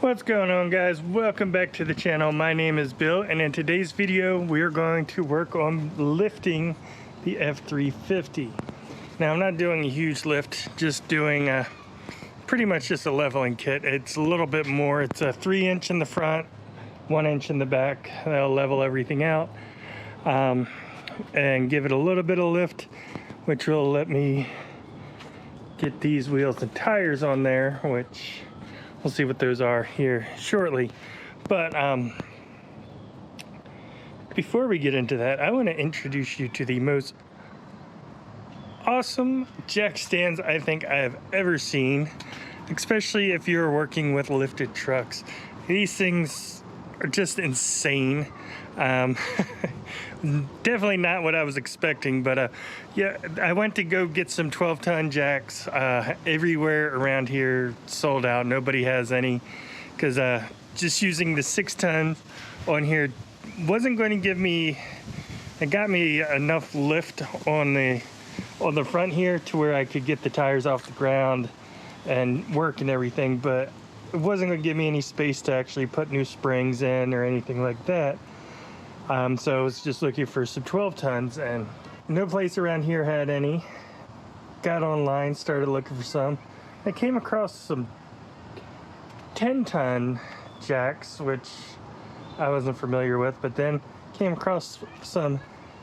What's going on, guys? Welcome back to the channel. My name is Bill, and in today's video we're going to work on lifting the F350. Now, I'm not doing a huge lift, just doing pretty much just a leveling kit. It's a little bit more. It's a 3-inch in the front, 1 inch in the back. That'll level everything out and give it a little bit of lift, which will let me get these wheels and tires on there, which we'll see what those are here shortly. But before we get into that, I want to introduce you to the most awesome jack stands I think I have ever seen, especially if you're working with lifted trucks. These things are just insane. Definitely not what I was expecting, but yeah, I went to go get some 12-ton jacks. Everywhere around here sold out. Nobody has any, because just using the 6-ton on here wasn't going to give me, it got me enough lift on the front here to where I could get the tires off the ground and work and everything, but it wasn't going to give me any space to actually put new springs in or anything like that. So I was just looking for some 12 tons, and no place around here had any. Got online, started looking for some. I came across some 10-ton jacks, which I wasn't familiar with, but then came across some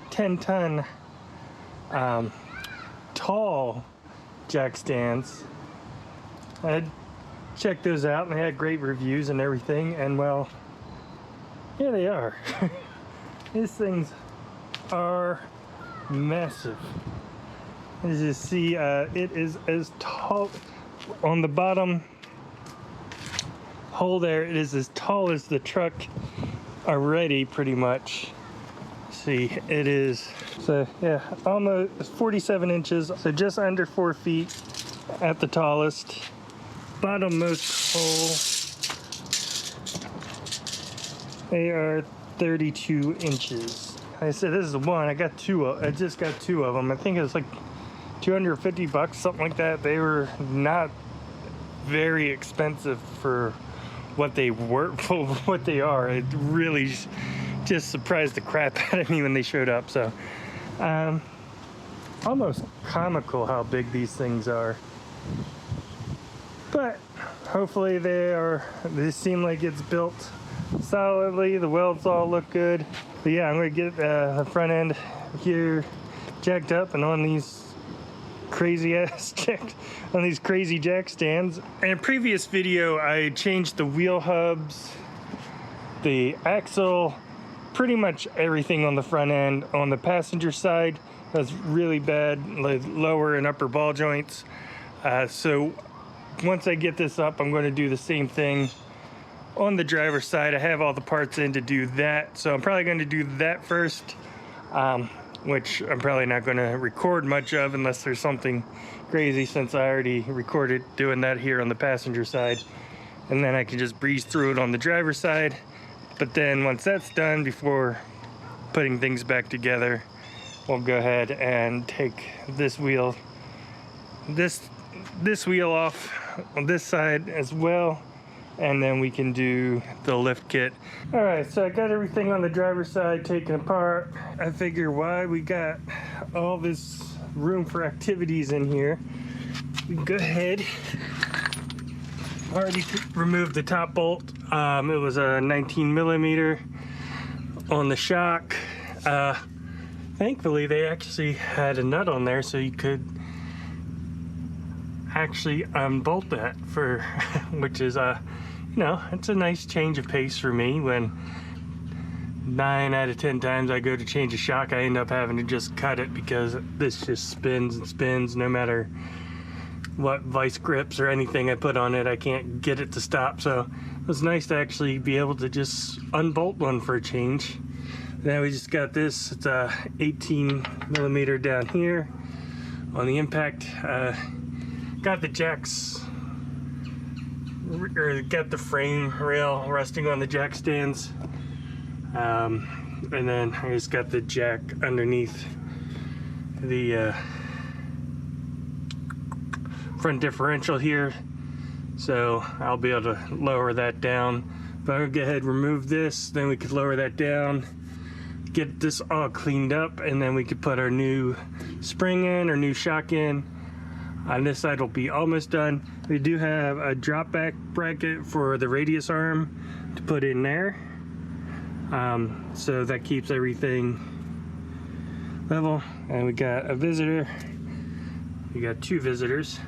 10-ton tall jack stands. I had checked those out, and they had great reviews and everything, and well, here they are. These things are massive. As you see, it is as tall on the bottom hole there. It is as tall as the truck already, pretty much. See, it is, so yeah, almost 47 inches, so just under 4 feet at the tallest. Bottommost hole, they are 32 inches. I said this is one. I just got two of them. I think it was like 250 bucks, something like that. They were not very expensive for what they were, for what they are. It really just surprised the crap out of me when they showed up. So almost comical how big these things are, but hopefully they seem like it's built solidly. The welds all look good. But yeah, I'm going to get the front end here jacked up and on these crazy jack stands. In a previous video, I changed the wheel hubs, the axle, pretty much everything on the front end. On the passenger side, that's really bad, like lower and upper ball joints. So once I get this up, I'm going to do the same thing on the driver's side. I have all the parts in to do that, so I'm probably going to do that first, which I'm probably not going to record much of unless there's something crazy, since I already recorded doing that here on the passenger side, and then I can just breeze through it on the driver's side. But then once that's done, before putting things back together, we'll go ahead and take this wheel off on this side as well, and then we can do the lift kit. All right, so I got everything on the driver's side taken apart. I figure why we got all this room for activities in here, we can go ahead. Already removed the top bolt. It was a 19 millimeter on the shock. Thankfully, they actually had a nut on there, so you could actually unbolt that, for which is you know, it's a nice change of pace for me. When 9 out of 10 times I go to change a shock, I end up having to just cut it because this just spins and spins. No matter what vice grips or anything I put on it, I can't get it to stop. So it was nice to actually be able to just unbolt one for a change. Now we just got this. It's a 18 millimeter down here on the impact. Got the jacks, or got the frame rail resting on the jack stands, and then I just got the jack underneath the front differential here. So I'll be able to lower that down. If I go ahead and remove this, then we could lower that down, get this all cleaned up, and then we could put our new spring in, or new shock in. On this side will be almost done. We do have a drop back bracket for the radius arm to put in there. So that keeps everything level. And we got a visitor. We got 2 visitors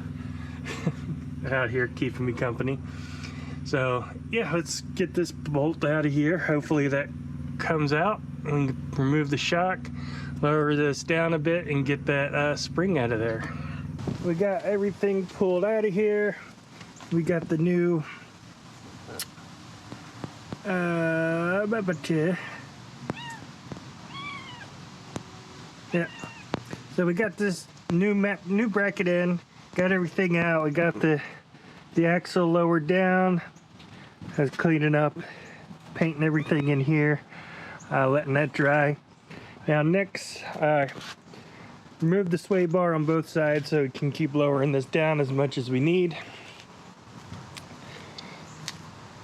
out here keeping me company. So yeah, let's get this bolt out of here. Hopefully that comes out, and remove the shock, lower this down a bit, and get that spring out of there. We got everything pulled out of here. We got the new yeah. So we got this new bracket in. Got everything out. We got the axle lowered down. I was cleaning up, painting everything in here, letting that dry. Now next, remove the sway bar on both sides so we can keep lowering this down as much as we need.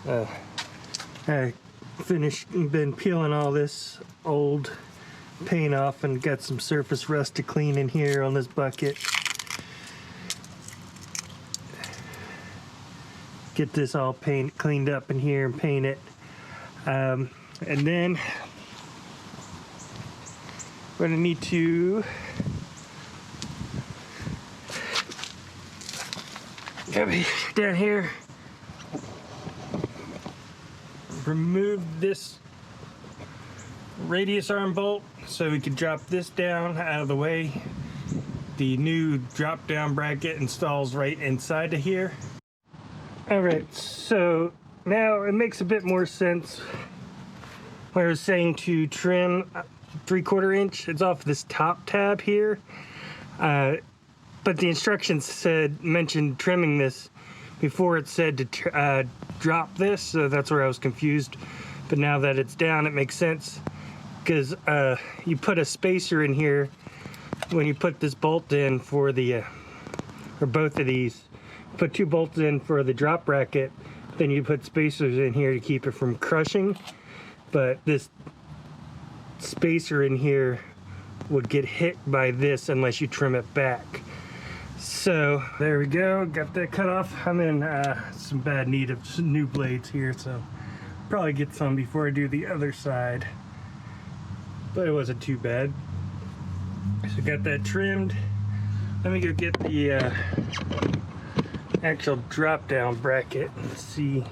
I been peeling all this old paint off and got some surface rust to clean in here on this bucket. Get this all cleaned up in here and paint it. And then we're gonna need to down here, remove this radius arm bolt so we can drop this down out of the way. The new drop down bracket installs right inside of here. Alright, so now it makes a bit more sense when I was saying to trim 3/4 inch. It's off this top tab here, but the instructions mentioned trimming this before. It said to drop this, so that's where I was confused. But now that it's down, it makes sense, because you put a spacer in here when you put this bolt in for the or both of these. Put 2 bolts in for the drop bracket, then you put spacers in here to keep it from crushing. But this spacer in here would get hit by this unless you trim it back. So there we go, got that cut off. I'm in some bad need of some new blades here, so probably get some before I do the other side, but it wasn't too bad. So got that trimmed. Let me go get the actual drop down bracket and see.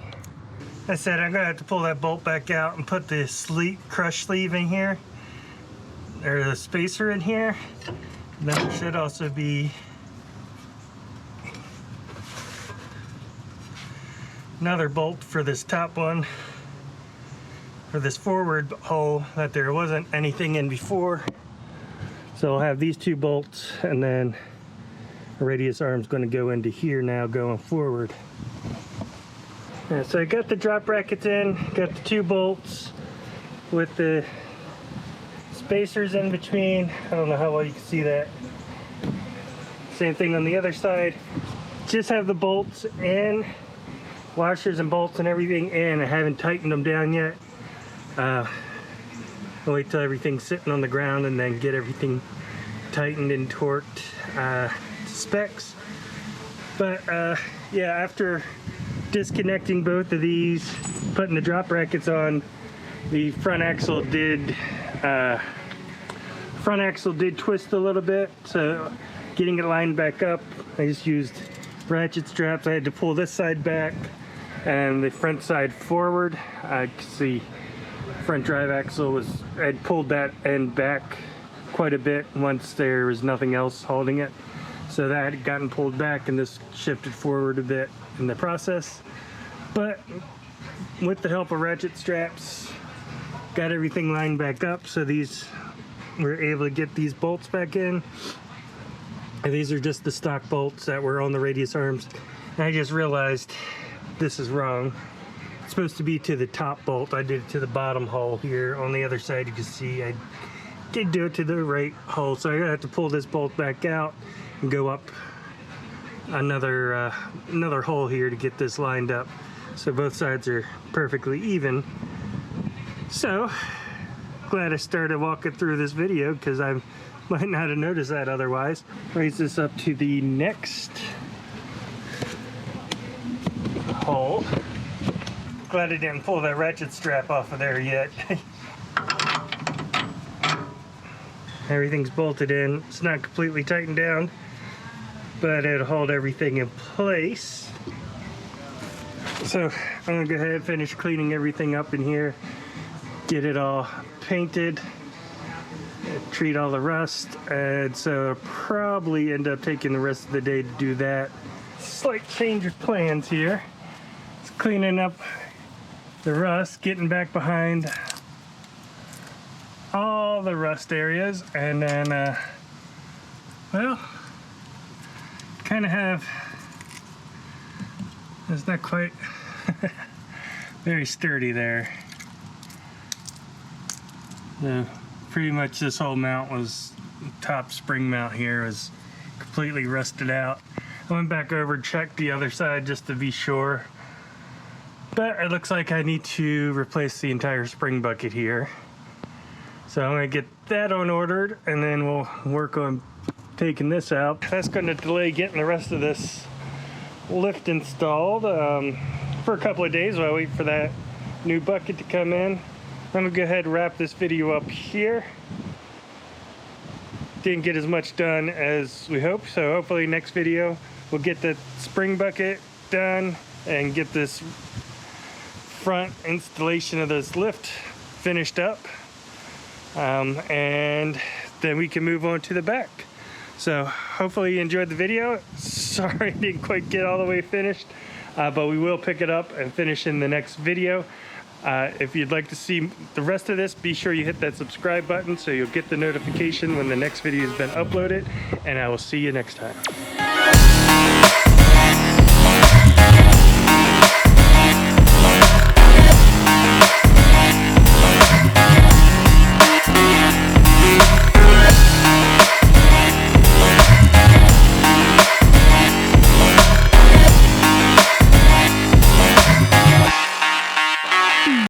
I said I'm gonna have to pull that bolt back out and put the crush sleeve in here, or the spacer in here. And then there should also be another bolt for this top one, for this forward hole that there wasn't anything in before. So I'll have these 2 bolts, and then the radius arm's going to go into here now going forward. Yeah, so I got the drop brackets in, got the 2 bolts with the spacers in between. I don't know how well you can see that. Same thing on the other side. Just have the bolts in, washers and bolts and everything in. I haven't tightened them down yet. I'll wait till everything's sitting on the ground and then get everything tightened and torqued to specs. But yeah, after disconnecting both of these, putting the drop brackets on, the front axle did twist a little bit, so getting it lined back up, I just used ratchet straps. I had to pull this side back and the front side forward. I could see front drive axle I'd pulled that end back quite a bit once there was nothing else holding it. So that had gotten pulled back, and this shifted forward a bit in the process. But with the help of ratchet straps, got everything lined back up, so we're able to get these bolts back in. And these are just the stock bolts that were on the radius arms. And I just realized this is wrong. It's supposed to be to the top bolt. I did it to the bottom hole here. On the other side, you can see I did do it to the right hole. So I'm gonna have to pull this bolt back out and go up another hole here to get this lined up so both sides are perfectly even. So glad I started walking through this video because I might not have noticed that otherwise. Raise this up to the next hole. Glad I didn't pull that ratchet strap off of there yet. Everything's bolted in. It's not completely tightened down, but it'll hold everything in place. So I'm gonna go ahead and finish cleaning everything up in here, get it all painted, treat all the rust, and so I'll probably end up taking the rest of the day to do that. Slight change of plans here. It's cleaning up the rust, getting back behind all the rust areas, and then well, kind of have, it's not quite very sturdy there. So pretty much this whole mount was, top spring mount here was completely rusted out. I went back over and checked the other side just to be sure, but it looks like I need to replace the entire spring bucket here. So I'm gonna get that on ordered, and then we'll work on taking this out. That's gonna delay getting the rest of this lift installed for a couple of days while I wait for that new bucket to come in. I'm gonna go ahead and wrap this video up here. Didn't get as much done as we hoped, so hopefully next video we'll get the spring bucket done and get this front installation of this lift finished up, and then we can move on to the back. So hopefully you enjoyed the video. Sorry I didn't quite get all the way finished, but we will pick it up and finish in the next video. If you'd like to see the rest of this, be sure you hit that subscribe button so you'll get the notification when the next video has been uploaded, and I will see you next time.